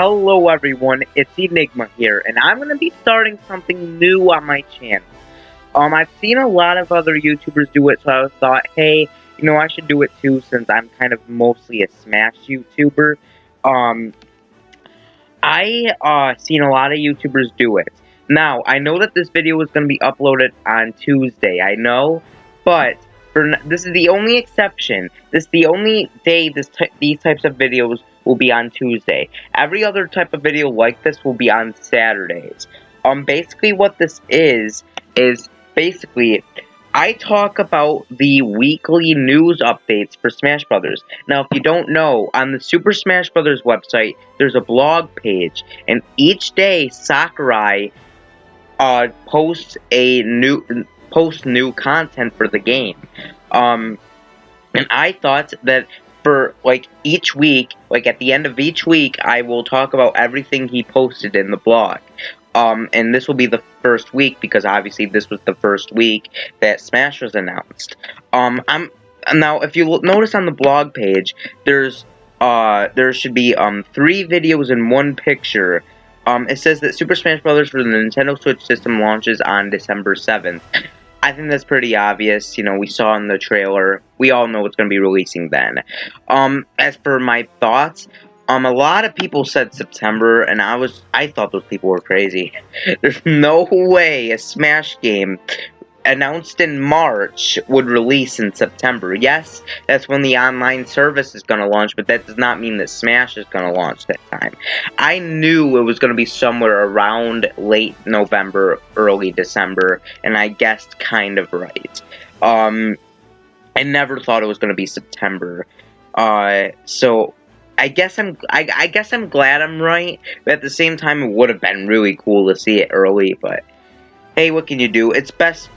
Hello everyone, it's Enigma here, and I'm going to be starting something new on my channel. I've seen a lot of other YouTubers do it, so I thought, hey, I should do it too, since I'm kind of mostly a Smash YouTuber. I seen a lot of YouTubers do it. Now, I know that this video is going to be uploaded on Tuesday, I know, but this is the only exception. This is the only day these types of videos will be on Tuesday. Every other type of video like this will be on Saturdays. Basically what this is basically I talk about the weekly news updates for Smash Brothers. Now, if you don't know, on the Super Smash Brothers website, there's a blog page, and each day Sakurai posts new content for the game. And I thought that for each week, at the end of each week, I will talk about everything he posted in the blog. And this will be the first week, because obviously this was the first week that Smash was announced. Now, if you notice on the blog page, there should be 3 videos and 1 picture. It says that Super Smash Bros. For the Nintendo Switch system launches on December 7th. I think that's pretty obvious. We saw in the trailer. We all know it's going to be releasing then. As for my thoughts, a lot of people said September, and I thought those people were crazy. There's no way a Smash game announced in March would release in September. Yes, that's when the online service is going to launch, but that does not mean that Smash is going to launch that time. I knew it was going to be somewhere around late November, early December, and I guessed kind of right. I never thought it was going to be September. So I guess I'm glad I'm right, but at the same time it would have been really cool to see it early, but hey, what can you do? It's best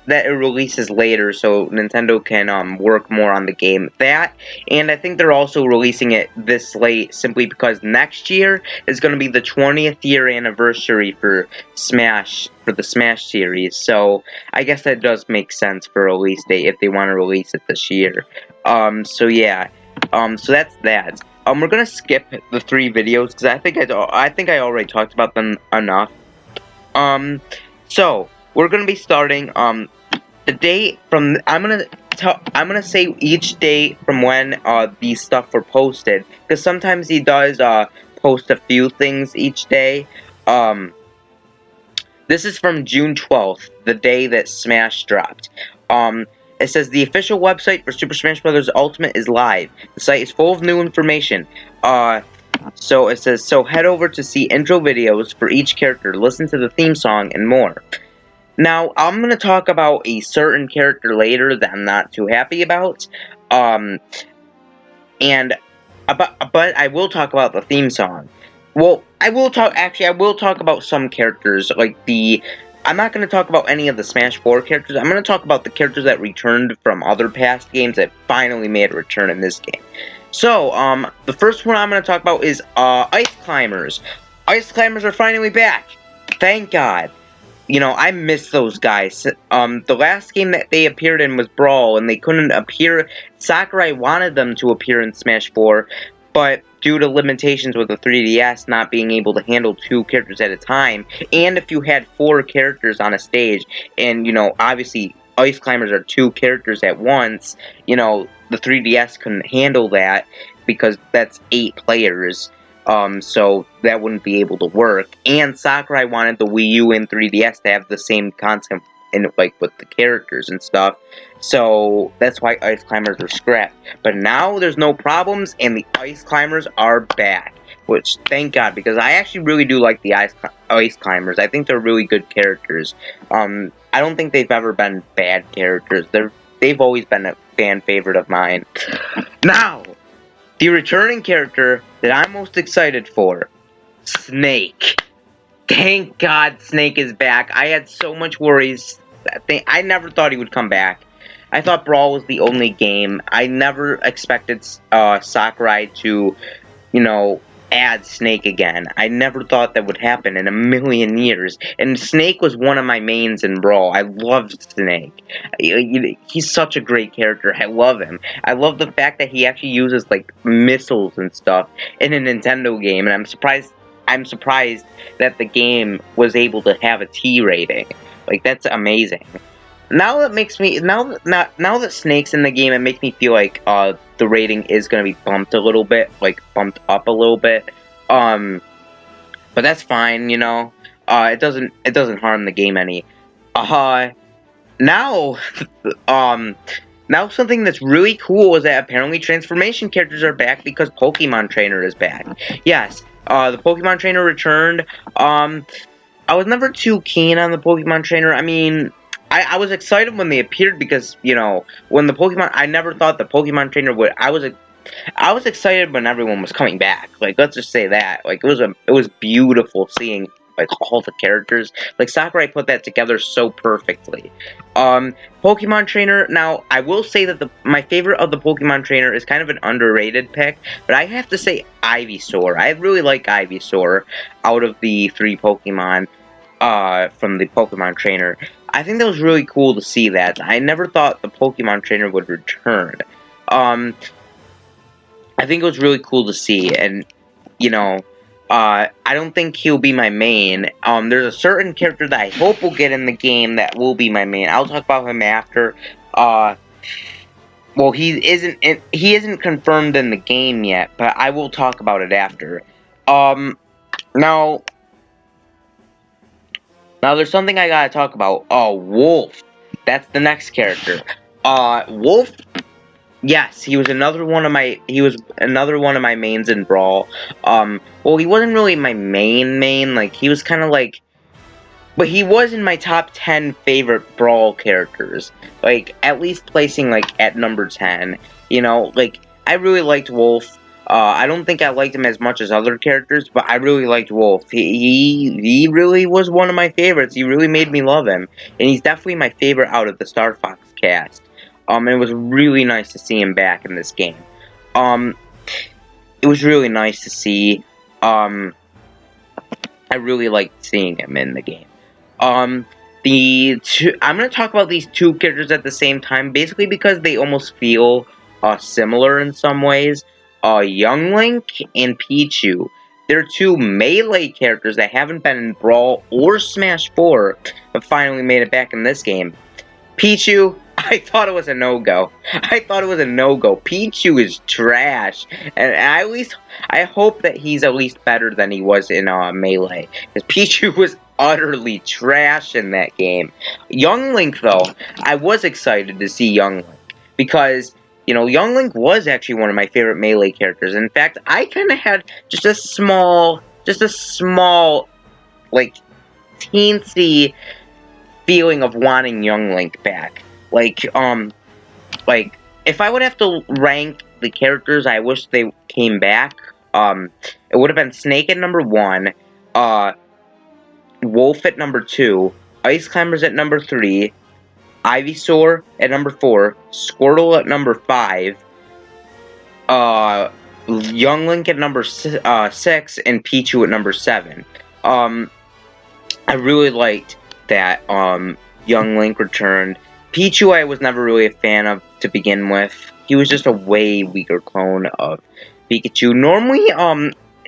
that it releases later so Nintendo can work more on the game. That, and I think they're also releasing it this late simply because next year is going to be the 20th year anniversary for the Smash series. So I guess that does make sense for a release date if they want to release it this year. So yeah. So that's that. We're gonna skip the 3 videos because I think I already talked about them enough. So we're gonna be starting the date from I'm gonna say each date from when these stuff were posted, because sometimes he does post a few things each day. This is from June 12th, the day that Smash dropped. It says the official website for Super Smash Bros. Ultimate is live. The site is full of new information. So it says, so head over to see intro videos for each character, listen to the theme song, and more. Now, I'm going to talk about a certain character later that I'm not too happy about. But I will talk about the theme song. Well, I will talk about some characters, I'm not going to talk about any of the Smash 4 characters. I'm going to talk about the characters that returned from other past games that finally made a return in this game. So, the first one I'm going to talk about is Ice Climbers. Ice Climbers are finally back. Thank God. I miss those guys. The last game that they appeared in was Brawl, and they couldn't appear. Sakurai wanted them to appear in Smash 4, but due to limitations with the 3DS not being able to handle 2 characters at a time, and if you had 4 characters on a stage, and, obviously, Ice Climbers are 2 characters at once, the 3DS couldn't handle that, because that's 8 players, so that wouldn't be able to work, and Sakurai wanted the Wii U and 3DS to have the same content with the characters and stuff. So that's why Ice Climbers were scrapped. But now there's no problems, and the Ice Climbers are back. Which, thank God, because I actually really do like the Ice Climbers. I think they're really good characters. I don't think they've ever been bad characters. They've always been a fan favorite of mine. Now, the returning character that I'm most excited for, Snake. Thank God Snake is back. I had so much worries. I never thought he would come back. I thought Brawl was the only game. I never expected Sakurai to, add Snake again. I never thought that would happen in a million years. And Snake was one of my mains in Brawl. I loved Snake. He's such a great character. I love him. I love the fact that he actually uses like missiles and stuff in a Nintendo game, and I'm surprised that the game was able to have a T rating. Like, that's amazing. Now that Snake's in the game, it makes me feel like the rating is gonna be bumped a little bit, like bumped up a little bit. But that's fine, you know. It doesn't harm the game any. Now now something that's really cool is that apparently transformation characters are back because Pokemon Trainer is back. Yes, the Pokemon Trainer returned. I was never too keen on the Pokemon Trainer. I mean, I was excited when they appeared because, you know, when the Pokemon, I never thought the Pokemon Trainer would, I was excited when everyone was coming back. Like, let's just say that. Like, it was beautiful seeing, like, all the characters. Like, Sakurai put that together so perfectly. Pokemon Trainer, now, I will say that my favorite of the Pokemon Trainer is kind of an underrated pick, but I have to say Ivysaur. I really like Ivysaur out of the 3 Pokemon, from the Pokemon Trainer. I think that was really cool to see that. I never thought the Pokemon Trainer would return. I think it was really cool to see, and, you know, I don't think he'll be my main. There's a certain character that I hope will get in the game that will be my main. I'll talk about him after. Well, he isn't confirmed in the game yet, but I will talk about it after. Now there's something I gotta talk about. Wolf. That's the next character. Wolf. Yes, he was another one of my mains in Brawl. Well, he wasn't really my main. Like, he was kind of like, but he was in my top 10 favorite Brawl characters. Like, at least placing, like, at number 10. You know, like, I really liked Wolf. I don't think I liked him as much as other characters, but I really liked Wolf. He really was one of my favorites. He really made me love him. And he's definitely my favorite out of the Star Fox cast. It was really nice to see him back in this game. It was really nice to see. I really liked seeing him in the game. I'm gonna talk about these 2 characters at the same time, basically because they almost feel similar in some ways. Young Link and Pichu. They're 2 melee characters that haven't been in Brawl or Smash 4, but finally made it back in this game. Pichu, I thought it was a no-go. Pichu is trash, and I hope that he's at least better than he was in Melee, because Pichu was utterly trash in that game. Young Link, though, I was excited to see Young Link, because, you know, Young Link was actually one of my favorite Melee characters. In fact, I kind of had just a small, like, teensy feeling of wanting Young Link back. Like, if I would have to rank the characters I wish they came back, it would have been Snake at number 1, Wolf at number 2, Ice Climbers at number 3, Ivysaur at number 4, Squirtle at number 5, Young Link at number 6, and Pichu at number 7. I really liked that, Young Link returned. Pichu I was never really a fan of to begin with. He was just a way weaker clone of Pikachu. Normally,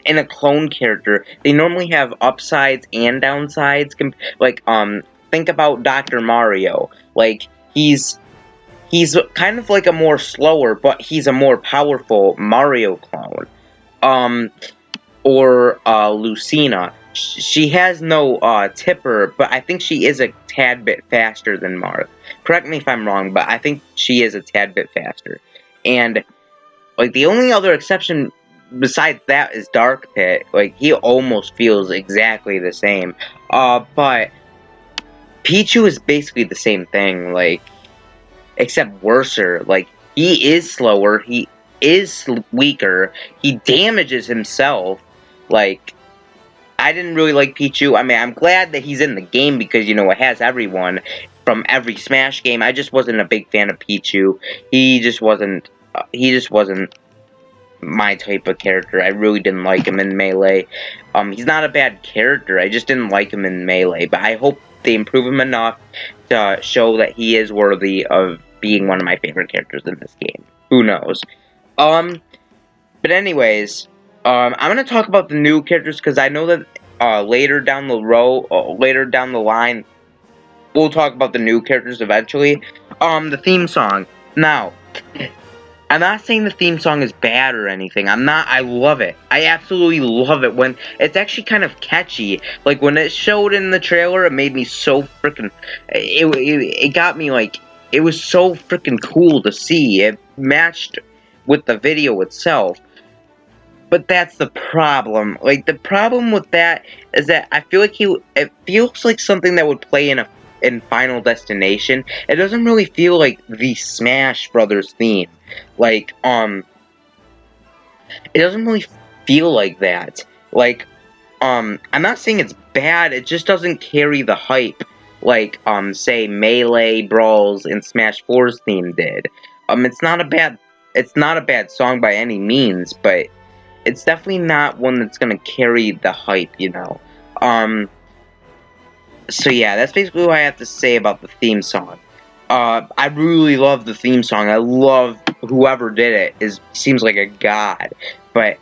in a clone character, they normally have upsides and downsides. Like, think about Dr. Mario. Like, he's kind of like a more slower, but he's a more powerful Mario clone. Or Lucina. She has no tipper, but I think she is a tad bit faster than Marth. Correct me if I'm wrong, but I think she is a tad bit faster. And, like, the only other exception besides that is Dark Pit. Like, he almost feels exactly the same. But Pichu is basically the same thing, like, except worser. Like, he is slower, he is weaker, he damages himself. Like, I didn't really like Pichu. I mean, I'm glad that he's in the game because, you know, it has everyone from every Smash game. I just wasn't a big fan of Pichu. He just wasn't my type of character. I really didn't like him in Melee. He's not a bad character. I just didn't like him in Melee. But I hope they improve him enough to show that he is worthy of being one of my favorite characters in this game. Who knows? But anyways, I'm gonna talk about the new characters because I know that later down the line, we'll talk about the new characters eventually. The theme song. Now, I'm not saying the theme song is bad or anything. I love it. I absolutely love it. When it's actually kind of catchy. Like, when it showed in the trailer, it made me so freaking... It got me, like... It was so freaking cool to see. It matched with the video itself. But that's the problem. Like, the problem with that is that I feel like it feels like something that would play in Final Destination. It doesn't really feel like the Smash Brothers theme. Like, it doesn't really feel like that. Like, I'm not saying it's bad, it just doesn't carry the hype like, say, Melee Brawls and Smash 4's theme did. It's not a bad song by any means, but it's definitely not one that's gonna carry the hype, you know. So yeah, that's basically what I have to say about the theme song. I really love the theme song. I love whoever did it. Seems like a god. But,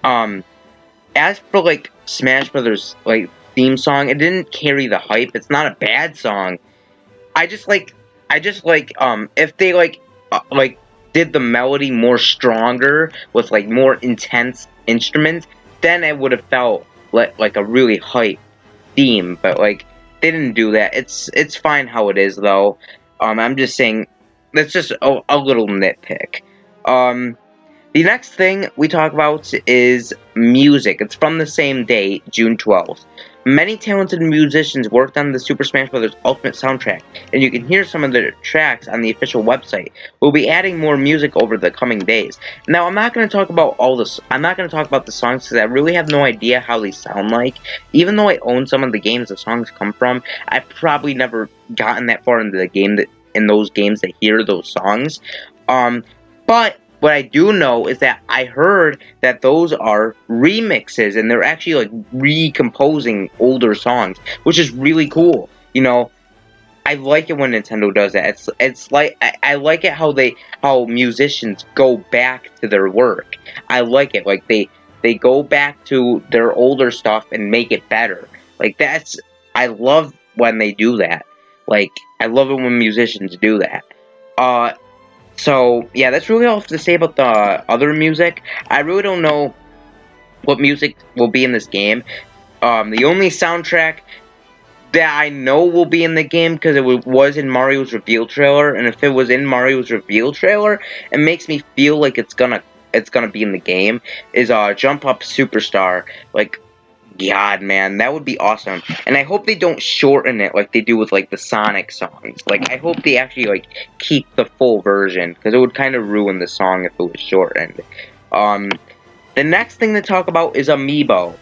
as for, like, Smash Brothers, like, theme song, it didn't carry the hype. It's not a bad song. I just like, if they, like, did the melody more stronger with, like, more intense instruments, then it would have felt like a really hype theme. But, like, they didn't do that. It's fine how it is, though. I'm just saying, that's just a little nitpick. The next thing we talk about is music. It's from the same date, June 12th. Many talented musicians worked on the Super Smash Bros. Ultimate soundtrack, and you can hear some of their tracks on the official website. We'll be adding more music over the coming days. Now, I'm not going to talk about the songs because I really have no idea how they sound like. Even though I own some of the games the songs come from, I've probably never gotten that far into the game in those games that hear those songs. But what I do know is that I heard that those are remixes, and they're actually, like, recomposing older songs, which is really cool. You know, I like it when Nintendo does that. It's like, I like it how musicians go back to their work. I like it. Like, they go back to their older stuff and make it better. Like, I love when they do that. Like, I love it when musicians do that. So, yeah, that's really all I have to say about the other music. I really don't know what music will be in this game. The only soundtrack that I know will be in the game, because it was in Mario's reveal trailer, and if it was in Mario's reveal trailer, it makes me feel like it's gonna be in the game, is Jump Up Superstar. Like, God, man, that would be awesome. And I hope they don't shorten it like they do with, like, the Sonic songs. Like, I hope they actually, like, keep the full version, because it would kind of ruin the song if it was shortened. The next thing to talk about is Amiibo.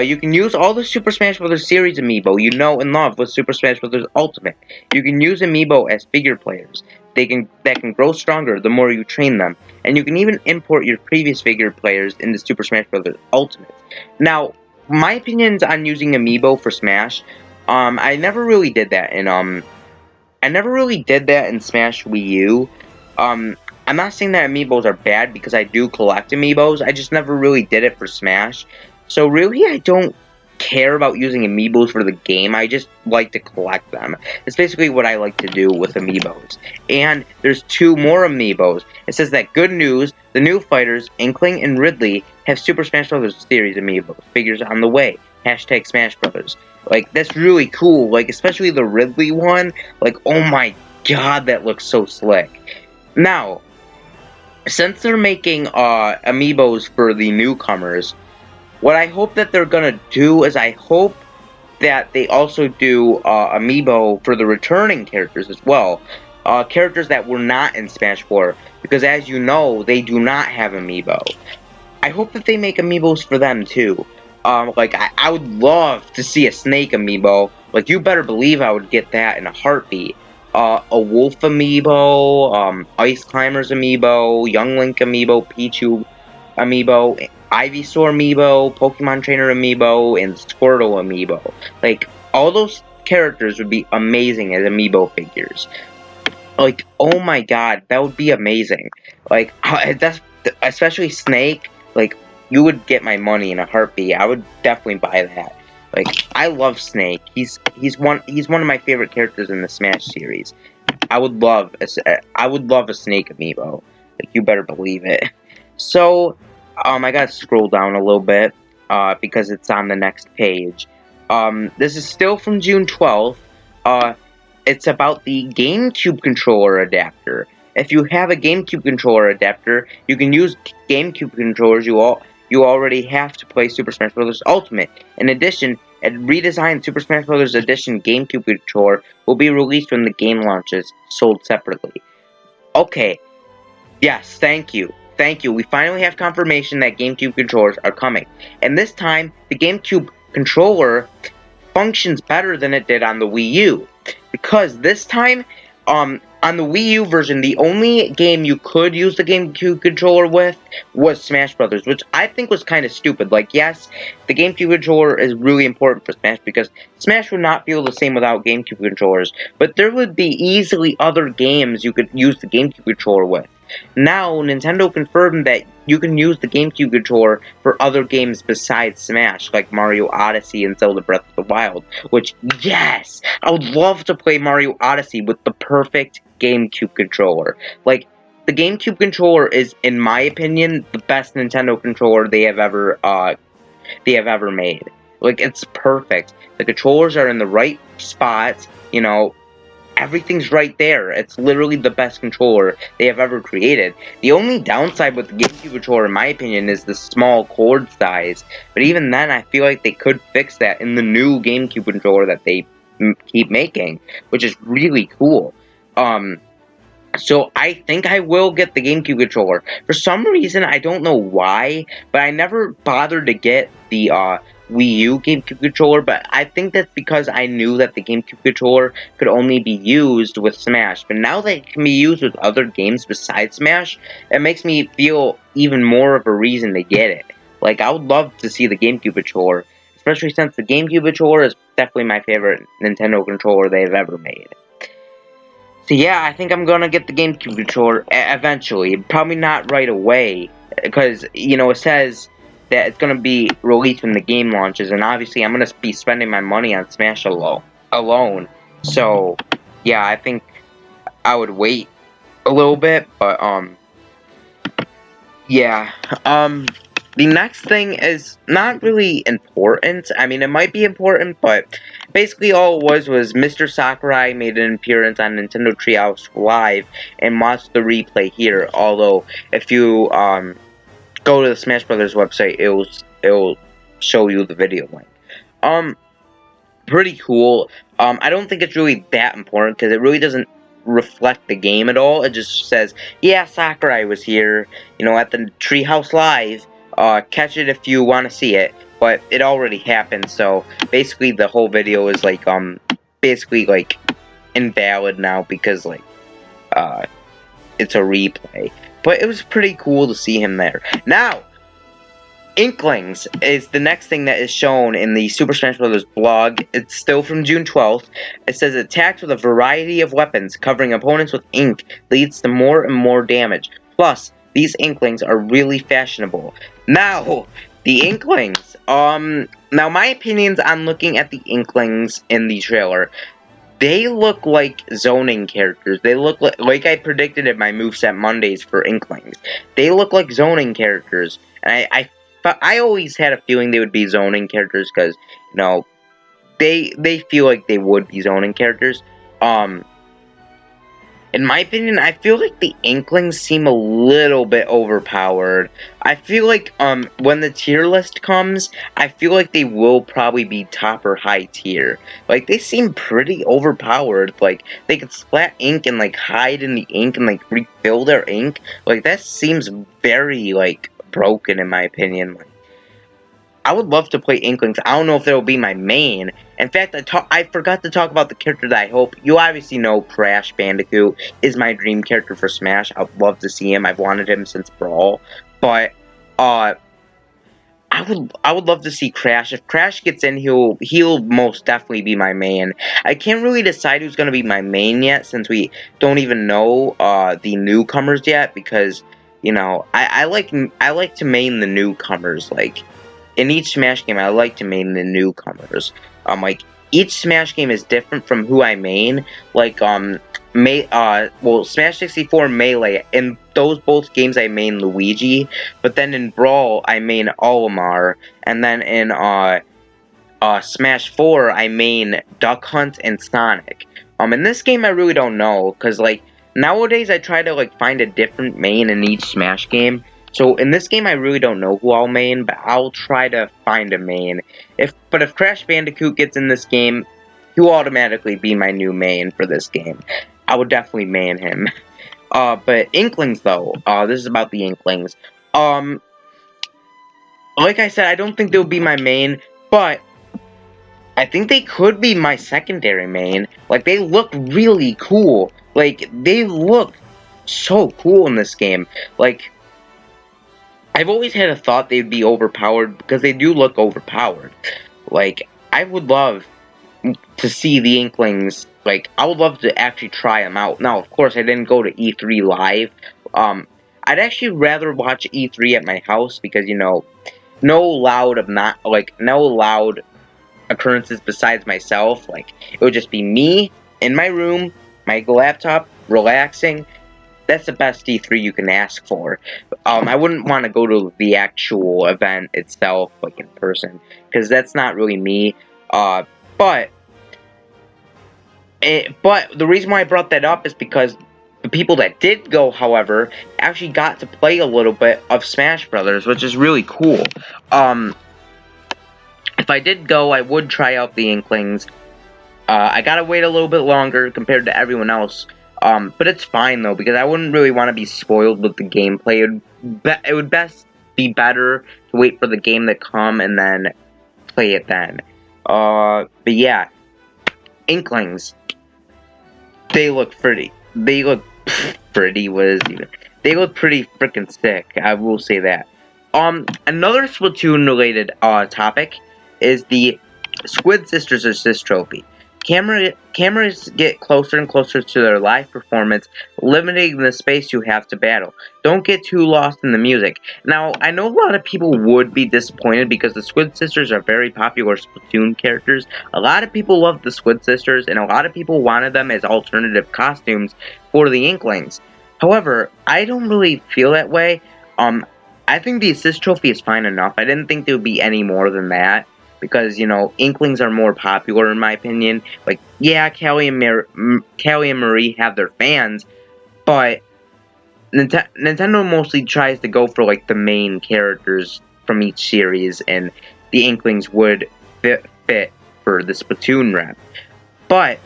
You can use all the Super Smash Bros. Series Amiibo you know and love with Super Smash Bros. Ultimate. You can use Amiibo as figure players. That can grow stronger the more you train them. And you can even import your previous figure players into Super Smash Bros. Ultimate. Now, my opinions on using Amiibo for Smash, I never really did that in Smash Wii U. I'm not saying that Amiibos are bad, because I do collect Amiibos, I just never really did it for Smash. So really, I don't care about using Amiibos for the game, I just like to collect them. It's basically what I like to do with Amiibos. And there's 2 more Amiibos. It says that good news, the new fighters, Inkling and Ridley, have Super Smash Bros. Series Amiibo figures on the way. Hashtag Smash Brothers. Like, that's really cool. Like, especially the Ridley one. Like, oh my god, that looks so slick. Now, since they're making Amiibos for the newcomers, what I hope that they're gonna do is I hope that they also do Amiibo for the returning characters as well. Characters that were not in Smash 4. Because as you know, they do not have Amiibo. I hope that they make Amiibos for them too. Like, I would love to see a Snake Amiibo. Like, you better believe I would get that in a heartbeat. A Wolf Amiibo, Ice Climbers Amiibo, Young Link Amiibo, Pichu amiibo, Ivysaur amiibo, Pokemon Trainer amiibo, and Squirtle amiibo. Like, all those characters would be amazing as amiibo figures. Like, oh my god, that would be amazing. Like, that's, especially Snake, like, you would get my money in a heartbeat. I would definitely buy that. Like, I love Snake. He's one of my favorite characters in the Smash series. I would love a Snake amiibo. Like, you better believe it. So, I gotta scroll down a little bit, because it's on the next page. This is still from June 12th. It's about the GameCube controller adapter. If you have a GameCube controller adapter, you can use GameCube controllers you already have to play Super Smash Bros. Ultimate. In addition, a redesigned Super Smash Bros. Edition GameCube controller will be released when the game launches, sold separately. Okay, yes, thank you. Thank you. We finally have confirmation that GameCube controllers are coming. And this time, the GameCube controller functions better than it did on the Wii U. Because this time, on the Wii U version, the only game you could use the GameCube controller with was Smash Brothers, which I think was kind of stupid. Like, yes, the GameCube controller is really important for Smash, because Smash would not feel the same without GameCube controllers, but there would be easily other games you could use the GameCube controller with. Now, Nintendo confirmed that you can use the GameCube controller for other games besides Smash, like Mario Odyssey and Zelda Breath of the Wild, which, yes! I would love to play Mario Odyssey with the perfect GameCube controller. Like, the GameCube controller is, in my opinion, the best Nintendo controller they have ever made. Like, it's perfect. The controllers are in the right spots, you know, everything's right there. It's literally the best controller they have ever created. The only downside with the GameCube controller, in my opinion, is the small cord size. But even then, I feel like they could fix that in the new GameCube controller that they keep making, which is really cool. So I think I will get the GameCube controller. For some reason, I don't know why, but I never bothered to get the Wii U GameCube controller, but I think that's because I knew that the GameCube controller could only be used with Smash. But now that it can be used with other games besides Smash, it makes me feel even more of a reason to get it. Like, I would love to see the GameCube controller, especially since the GameCube controller is definitely my favorite Nintendo controller they've ever made. So yeah, I think I'm gonna get the GameCube controller eventually. Probably not right away, because, you know, it says that it's gonna be released when the game launches, and obviously I'm gonna be spending my money on Smash alone. So yeah, I think I would wait a little bit, but yeah. The next thing is not really important. I mean, it might be important, but basically all it was Mr. Sakurai made an appearance on Nintendo Treehouse Live and watched the replay here. Although, if you go to the Smash Brothers website, it'll show you the video link. Pretty cool. I don't think it's really that important because it really doesn't reflect the game at all. It just says, yeah, Sakurai was here, you know, at the Treehouse Live. Catch it if you want to see it, but it already happened, so basically the whole video is like, basically like invalid now because like, it's a replay. But it was pretty cool to see him there. Now, Inklings is the next thing that is shown in the Super Smash Bros. Blog. It's still from June 12th. It says attacks with a variety of weapons covering opponents with ink leads to more and more damage. Plus, these Inklings are really fashionable. Now, the Inklings. Now my opinions on looking at the Inklings in the trailer. They look like zoning characters. They look like I predicted in my Moveset Mondays for Inklings. They look like zoning characters. And I always had a feeling they would be zoning characters because, you know, they feel like they would be zoning characters. In my opinion, I feel like the Inklings seem a little bit overpowered. I feel like, when the tier list comes, I feel like they will probably be top or high tier. Like, they seem pretty overpowered. Like, they could splat ink and, like, hide in the ink and, like, refill their ink. Like, that seems very, like, broken in my opinion. Like, I would love to play Inklings. I don't know if it'll be my main. In fact, I forgot to talk about the character that I hope. You obviously know Crash Bandicoot is my dream character for Smash. I'd love to see him. I've wanted him since Brawl. But Uh, I would love to see Crash. If Crash gets in, he'll most definitely be my main. I can't really decide who's gonna be my main yet, since we don't even know the newcomers yet. Because you know, I like to main the newcomers. Like in each Smash game, I like to main the newcomers. Like each Smash game is different from who I main. Like well, Smash 64 Melee, in those both games I main Luigi, but then in Brawl I main Olimar, and then in Smash 4 I main Duck Hunt and Sonic. In this game I really don't know, cause like nowadays I try to like find a different main in each Smash game. So in this game I really don't know who I'll main, but I'll try to find a main. But if Crash Bandicoot gets in this game, he'll automatically be my new main for this game. I would definitely main him. But Inklings though, this is about the Inklings. Like I said, I don't think they'll be my main, but I think they could be my secondary main. Like, they look really cool. Like, they look so cool in this game. Like, I've always had a thought they'd be overpowered, because they do look overpowered. Like, I would love to see the Inklings. Like, I would love to actually try them out. Now, of course, I didn't go to E3 live. I'd actually rather watch E3 at my house, because, you know, no loud occurrences besides myself. Like, it would just be me in my room, my laptop, relaxing. That's the best E3 you can ask for. I wouldn't want to go to the actual event itself, like in person, because that's not really me. But the reason why I brought that up is because the people that did go, however, actually got to play a little bit of Smash Brothers, which is really cool. If I did go, I would try out the Inklings. I gotta wait a little bit longer compared to everyone else. But it's fine, though, because I wouldn't really want to be spoiled with the gameplay. It would best be better to wait for the game to come and then play it then. But yeah, Inklings. They look pretty. They look pretty, what is even? They look pretty freaking sick, I will say that. Another Splatoon-related, topic is the Squid Sisters Assist Trophy. Cameras get closer and closer to their live performance, limiting the space you have to battle. Don't get too lost in the music. Now, I know a lot of people would be disappointed because the Squid Sisters are very popular Splatoon characters. A lot of people love the Squid Sisters, and a lot of people wanted them as alternative costumes for the Inklings. However, I don't really feel that way. I think the Assist Trophy is fine enough. I didn't think there would be any more than that. Because, you know, Inklings are more popular in my opinion. Like, yeah, Callie and Marie have their fans, but Nintendo mostly tries to go for, like, the main characters from each series, and the Inklings would fit for the Splatoon rep. But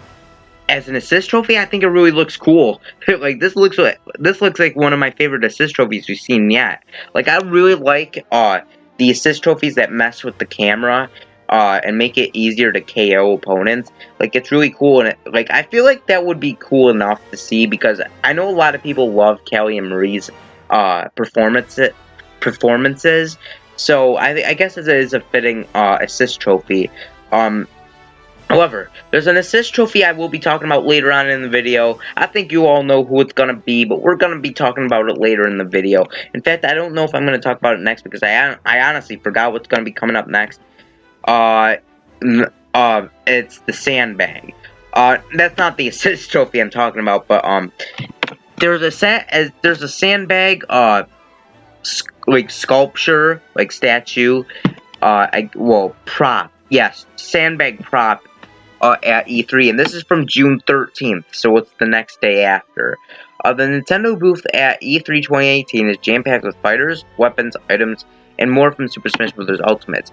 as an Assist Trophy, I think it really looks cool. Like, this looks like one of my favorite Assist Trophies we've seen yet. Like, I really like the Assist Trophies that mess with the camera and make it easier to KO opponents. Like, it's really cool, and like, I feel like that would be cool enough to see, because I know a lot of people love Callie and Marie's performances. So I guess it is a fitting Assist Trophy. However, there's an Assist Trophy I will be talking about later on in the video. I think you all know who it's going to be, but we're going to be talking about it later in the video. In fact, I don't know if I'm going to talk about it next, because I honestly forgot what's going to be coming up next. It's the Sandbag. That's not the Assist Trophy I'm talking about, but there's a Sandbag, like sculpture, like statue, prop. Yes, Sandbag prop at E3, and this is from June 13th, so it's the next day after. The Nintendo booth at E3 2018 is jam-packed with fighters, weapons, items, and more from Super Smash Bros. Ultimate.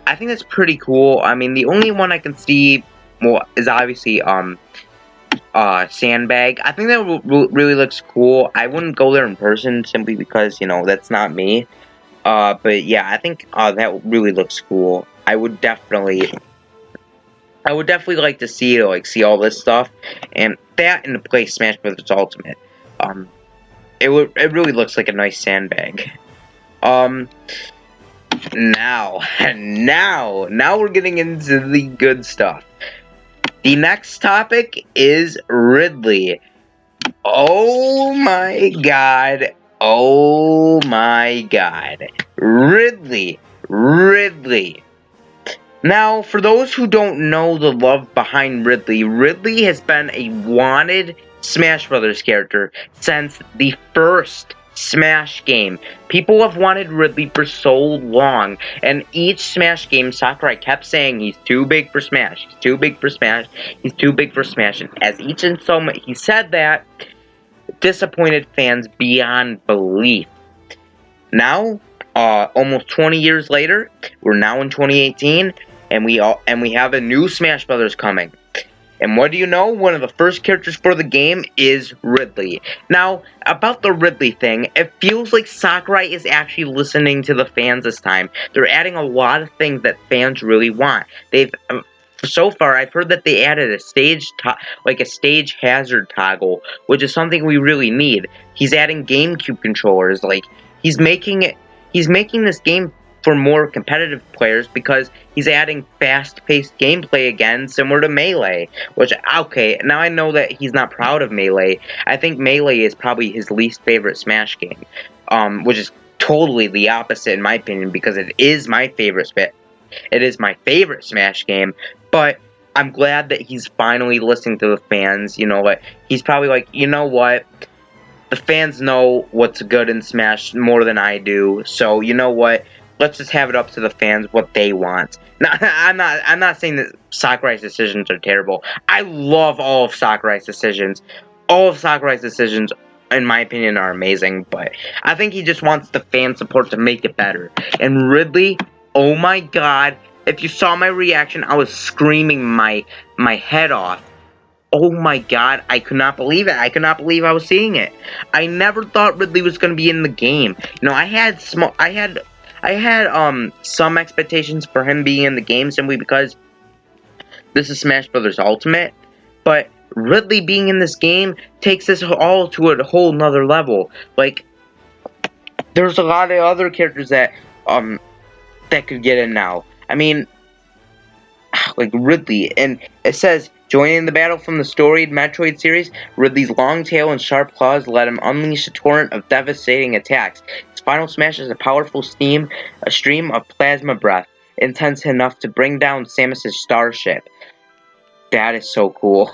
I think that's pretty cool. I mean, the only one I can see is obviously Sandbag. I think that really looks cool. I wouldn't go there in person simply because, you know, that's not me. But yeah, I think that really looks cool. I would definitely like to see all this stuff, and that and to play Smash Bros. Ultimate. It really looks like a nice Sandbag. Now we're getting into the good stuff. The next topic is Ridley. Oh my god. Oh my god. Ridley. Now, for those who don't know the love behind Ridley, Ridley has been a wanted Smash Brothers character since the first Smash game. People have wanted Ridley for so long, and each Smash game, Sakurai kept saying he's too big for Smash, he's too big for Smash, he's too big for Smash, and as each installment he said that, disappointed fans beyond belief. Now, almost 20 years later, we're now in 2018, and we have a new Smash Brothers coming. And what do you know? One of the first characters for the game is Ridley. Now, about the Ridley thing, it feels like Sakurai is actually listening to the fans this time. They're adding a lot of things that fans really want. So far, I've heard that they added a stage hazard toggle, which is something we really need. He's adding GameCube controllers, he's making this game for more competitive players because he's adding fast-paced gameplay again, similar to Melee. Which, okay, now I know that he's not proud of Melee. I think Melee is probably his least favorite Smash game, which is totally the opposite in my opinion because it is my favorite Smash game. But I'm glad that he's finally listening to the fans. You know what? He's probably like, you know what? The fans know what's good in Smash more than I do. So you know what? Let's just have it up to the fans what they want. Now, I'm not saying that Sakurai's decisions are terrible. I love all of Sakurai's decisions. All of Sakurai's decisions, in my opinion, are amazing. But I think he just wants the fan support to make it better. And Ridley, oh my god. If you saw my reaction, I was screaming my head off. Oh my god, I could not believe it. I could not believe I was seeing it. I never thought Ridley was going to be in the game. You know, I had some expectations for him being in the game simply because this is Smash Brothers Ultimate, but Ridley being in this game takes this all to a whole nother level. Like, there's a lot of other characters that could get in now. I mean, like Ridley, and it says, joining the battle from the storied Metroid series, Ridley's long tail and sharp claws let him unleash a torrent of devastating attacks. His final smash is a powerful stream of plasma breath, intense enough to bring down Samus's starship. That is so cool.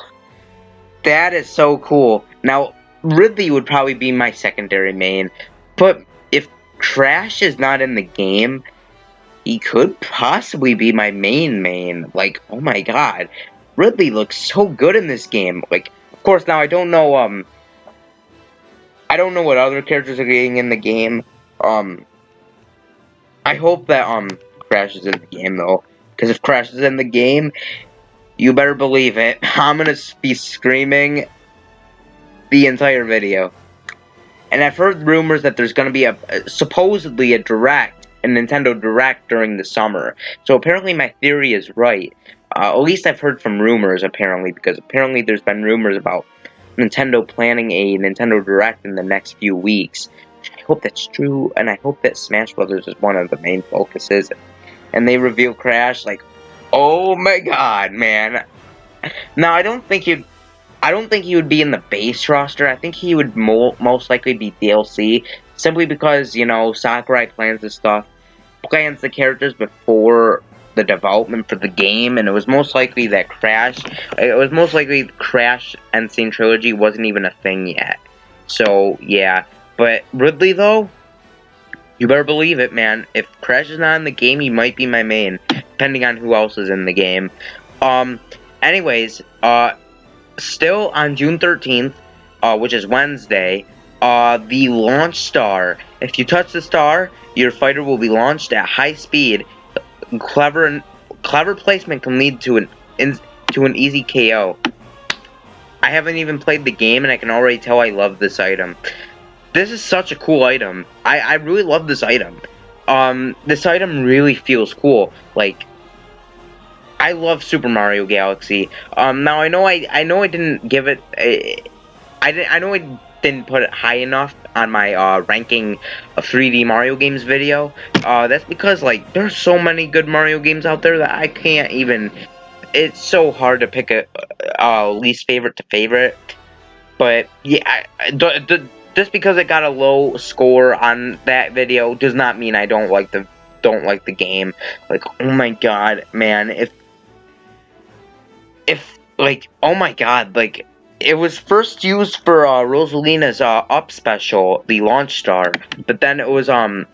That is so cool. Now, Ridley would probably be my secondary main, but if Crash is not in the game, he could possibly be my main. Like, oh my god. Ridley looks so good in this game. Like, of course, now I don't know what other characters are getting in the game. I hope that Crash is in the game though. Because if Crash is in the game, you better believe it. I'm gonna be screaming the entire video. And I've heard rumors that there's gonna be supposedly a Nintendo Direct during the summer. So apparently my theory is right. At least I've heard from rumors, apparently, because apparently there's been rumors about Nintendo planning a Nintendo Direct in the next few weeks. I hope that's true, and I hope that Smash Brothers is one of the main focuses. And they reveal Crash, like, oh my god, man. Now, I don't think he would be in the base roster. I think he would most likely be DLC, simply because, you know, Sakurai plans the characters before the development for the game, and it was most likely that Crash and Scene Trilogy wasn't even a thing yet. So, yeah. But Ridley, though, you better believe it, man. If Crash is not in the game, he might be my main, depending on who else is in the game. Anyways, still on June 13th, which is Wednesday, the launch star. If you touch the star, your fighter will be launched at high speed. Clever placement can lead to an easy KO. I haven't even played the game, and I can already tell I love this item. This is such a cool item. I really love this item. This item really feels cool. Like, I love Super Mario Galaxy. Now I know I didn't give it. I know I didn't put it high enough on my ranking of 3D Mario games video. That's because, like, there's so many good Mario games out there that I can't even. It's so hard to pick a least favorite to favorite. But yeah, just because it got a low score on that video does not mean I don't like the game. Like, oh my god, man, if like, oh my god, like, it was first used for Rosalina's up special, the launch star, but then it was now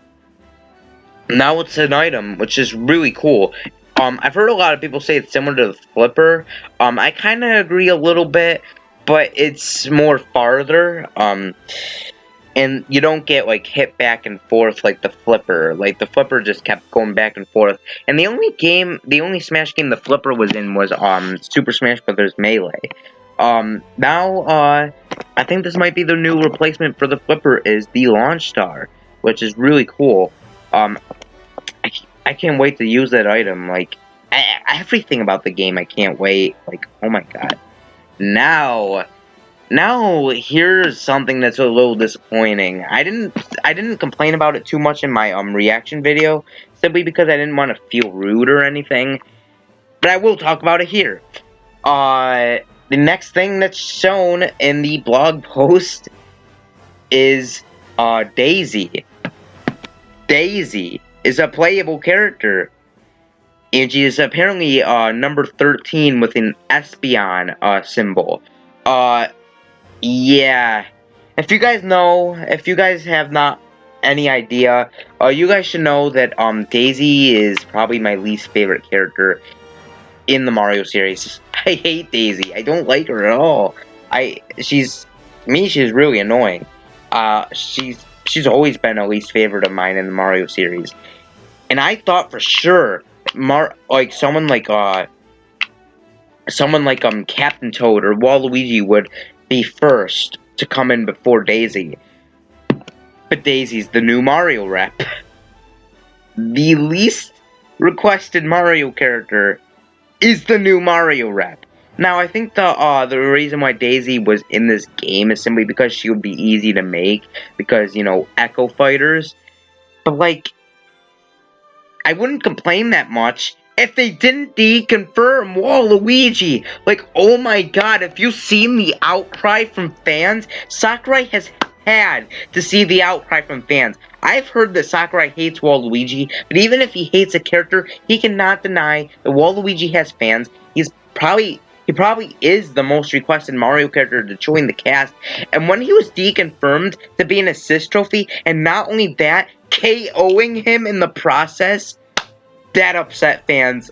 it's an item, which is really cool. I've heard a lot of people say it's similar to the flipper. I kind of agree a little bit, but it's more farther. And you don't get, like, hit back and forth like the flipper. Like, the flipper just kept going back and forth. And the only Smash game the flipper was in was, Super Smash Bros. Melee. Now, I think this might be the new replacement for the flipper is the launch star, which is really cool. I can't wait to use that item. Like, everything about the game, I can't wait. Like, oh my god. Now, here's something that's a little disappointing. I didn't complain about it too much in my reaction video, simply because I didn't want to feel rude or anything. But I will talk about it here. The next thing that's shown in the blog post is Daisy. Daisy is a playable character, and she is apparently number 13 with an Espeon symbol. Yeah. If you guys have not any idea, you guys should know that Daisy is probably my least favorite character in the Mario series. I hate Daisy. I don't like her at all. She's really annoying. She's always been a least favorite of mine in the Mario series. And I thought for sure someone like Captain Toad or Waluigi would be first to come in before Daisy. But Daisy's the new Mario rep. The least requested Mario character is the new Mario rep. Now, I think the reason why Daisy was in this game is simply because she would be easy to make, because, you know, Echo Fighters. But, like, I wouldn't complain that much if they didn't deconfirm Waluigi. Like, oh my god, if you've seen the outcry from fans, Sakurai has had to see the outcry from fans. I've heard that Sakurai hates Waluigi, but even if he hates a character, he cannot deny that Waluigi has fans. He probably is the most requested Mario character to join the cast, and when he was deconfirmed to be an assist trophy, and not only that, KOing him in the process, that upset fans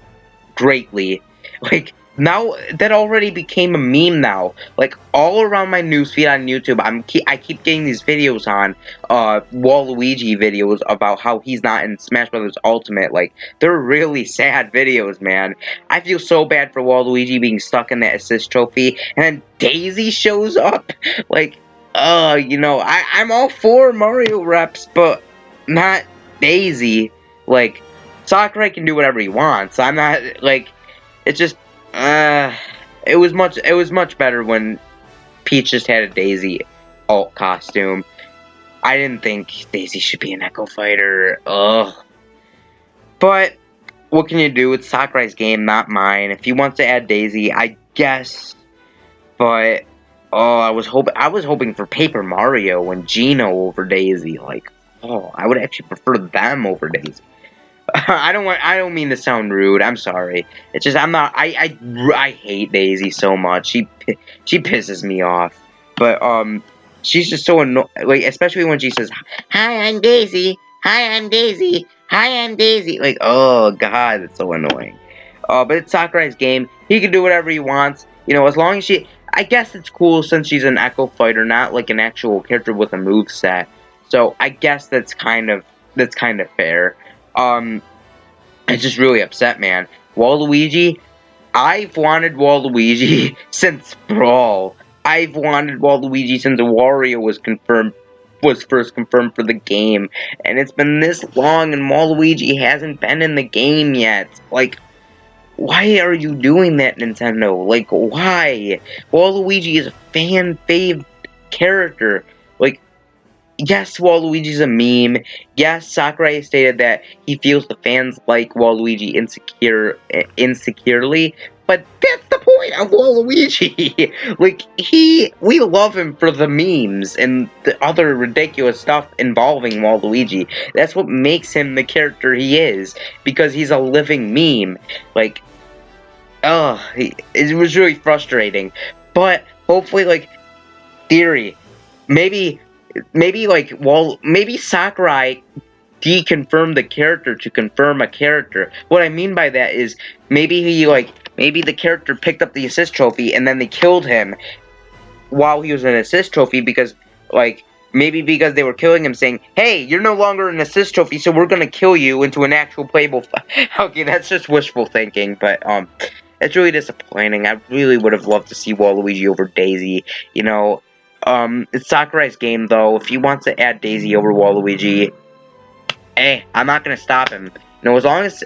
greatly. Like, now, that already became a meme now. Like, all around my newsfeed on YouTube, I keep getting these videos on, Waluigi videos about how he's not in Smash Bros. Ultimate. Like, they're really sad videos, man. I feel so bad for Waluigi being stuck in that assist trophy, and then Daisy shows up. Like, you know, I'm all for Mario reps, but not Daisy. Like, Sakurai can do whatever he wants. I'm not, like, it's just, it was much better when Peach just had a Daisy alt costume. I didn't think Daisy should be an Echo Fighter. Ugh. But what can you do? It's Sakurai's game, not mine. If he wants to add Daisy, I guess. But I was hoping for Paper Mario and Geno over Daisy. Like, I would actually prefer them over Daisy. I don't mean to sound rude. I'm sorry. It's just I hate Daisy so much. She pisses me off. But she's just so annoying. Like, especially when she says, "Hi, I'm Daisy. Hi, I'm Daisy. Hi, I'm Daisy." Like, oh god, it's so annoying. But it's Sakurai's game. He can do whatever he wants. You know, as long as I guess it's cool since she's an Echo Fighter, not like an actual character with a moveset. So I guess that's kind of fair. It's just really upset, man. Waluigi, I've wanted Waluigi since Brawl. I've wanted Waluigi since Wario was first confirmed for the game. And it's been this long and Waluigi hasn't been in the game yet. Like, why are you doing that, Nintendo? Like, why? Waluigi is a fan-fave character. Like, yes, Waluigi's a meme. Yes, Sakurai stated that he feels the fans like Waluigi insecurely, but that's the point of Waluigi. Like, we love him for the memes and the other ridiculous stuff involving Waluigi. That's what makes him the character he is, because he's a living meme. Like, it was really frustrating. But hopefully, like, theory, maybe maybe Sakurai deconfirmed the character to confirm a character. What I mean by that is maybe maybe the character picked up the assist trophy and then they killed him while he was an assist trophy, because maybe because they were killing him, saying, "Hey, you're no longer an assist trophy, so we're gonna kill you into an actual playable." Okay, that's just wishful thinking, but it's really disappointing. I really would have loved to see Waluigi over Daisy. You know, it's Sakurai's game, though. If he wants to add Daisy over Waluigi, hey, I'm not gonna stop him. You know, as long as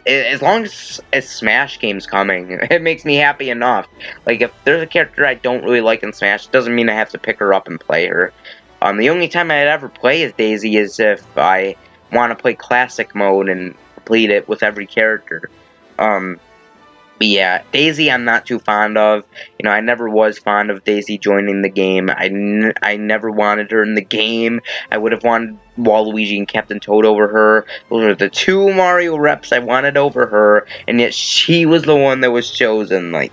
a Smash game's coming, it makes me happy enough. Like, if there's a character I don't really like in Smash, it doesn't mean I have to pick her up and play her. The only time I'd ever play as Daisy is if I want to play Classic Mode and complete it with every character. But yeah, Daisy I'm not too fond of. You know, I never was fond of Daisy joining the game. I never wanted her in the game. I would have wanted Waluigi and Captain Toad over her. Those are the two Mario reps I wanted over her, and yet she was the one that was chosen. Like,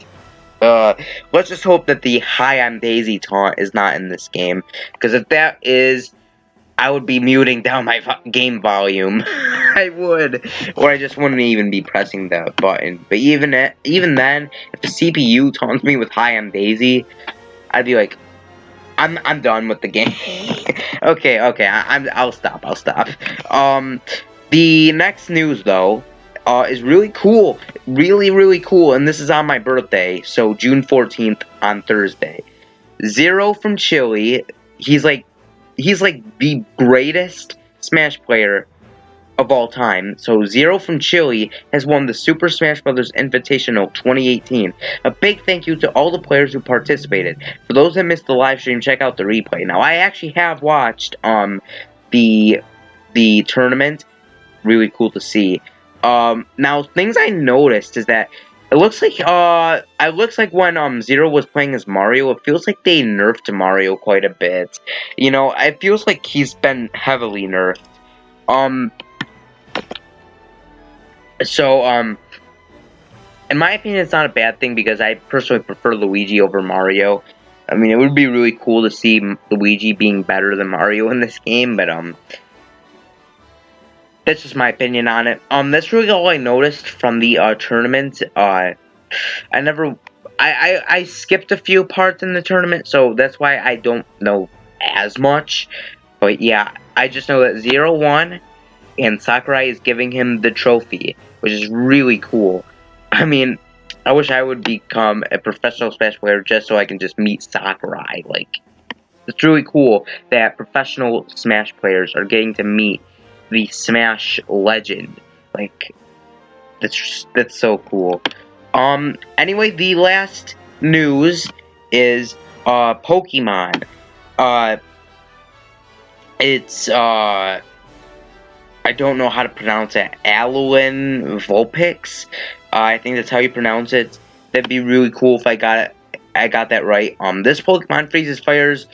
let's just hope that the "Hi, I'm Daisy" taunt is not in this game, because if that is, I would be muting down my game volume. I would, or I just wouldn't even be pressing the button. But even then, if the CPU taunts me with "Hi, I'm Daisy," I'd be like, I'm done with the game. okay, I'll stop. The next news though, is really cool, really cool, and this is on my birthday, so June 14th on Thursday. Zero from Chile, he's like the greatest Smash player of all time. So Zero from Chile has won the Super Smash Bros. Invitational 2018. A big thank you to all the players who participated. For those that missed the live stream, check out the replay. Now, I actually have watched the tournament. Really cool to see. Now, things I noticed is that it looks like when Zero was playing as Mario, it feels like they nerfed Mario quite a bit. You know, it feels like he's been heavily nerfed. In my opinion, it's not a bad thing, because I personally prefer Luigi over Mario. I mean, it would be really cool to see Luigi being better than Mario in this game, but that's just my opinion on it. That's really all I noticed from the tournament. I skipped a few parts in the tournament, so that's why I don't know as much. But yeah, I just know that Zero won, and Sakurai is giving him the trophy, which is really cool. I mean, I wish I would become a professional Smash player just so I can just meet Sakurai. Like, it's really cool that professional Smash players are getting to meet the Smash legend. Like, that's so cool. Anyway, the last news is Pokemon. It's I don't know how to pronounce it. Alolan Vulpix. I think that's how you pronounce it. That'd be really cool if I got that right. This Pokemon freezes fighters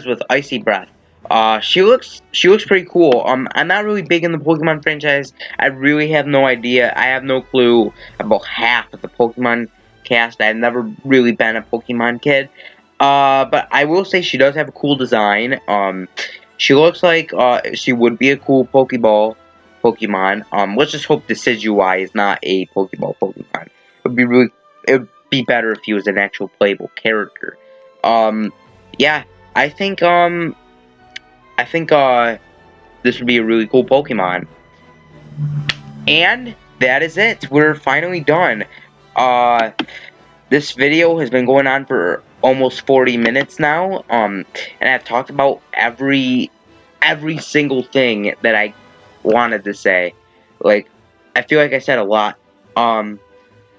with icy breath. She looks pretty cool. I'm not really big in the Pokemon franchise. I really have no idea. I have no clue about half of the Pokemon cast. I've never really been a Pokemon kid. But I will say she does have a cool design. She looks like she would be a cool Pokemon. Let's just hope Decidueye is not a Pokemon. It would be better if he was an actual playable character. Yeah, I think this would be a really cool Pokemon. And that is it. We're finally done. This video has been going on for almost 40 minutes now. And I've talked about every single thing that I wanted to say. Like, I feel like I said a lot.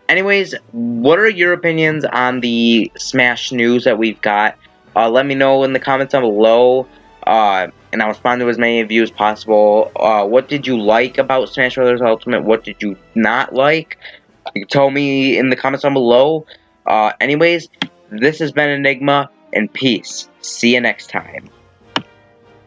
Anyways, what are your opinions on the Smash news that we've got? Let me know in the comments down below, and I'll respond to as many of you as possible. What did you like about Smash Bros. Ultimate? What did you not like? You can tell me in the comments down below. Anyways, this has been Enigma, and peace. See you next time.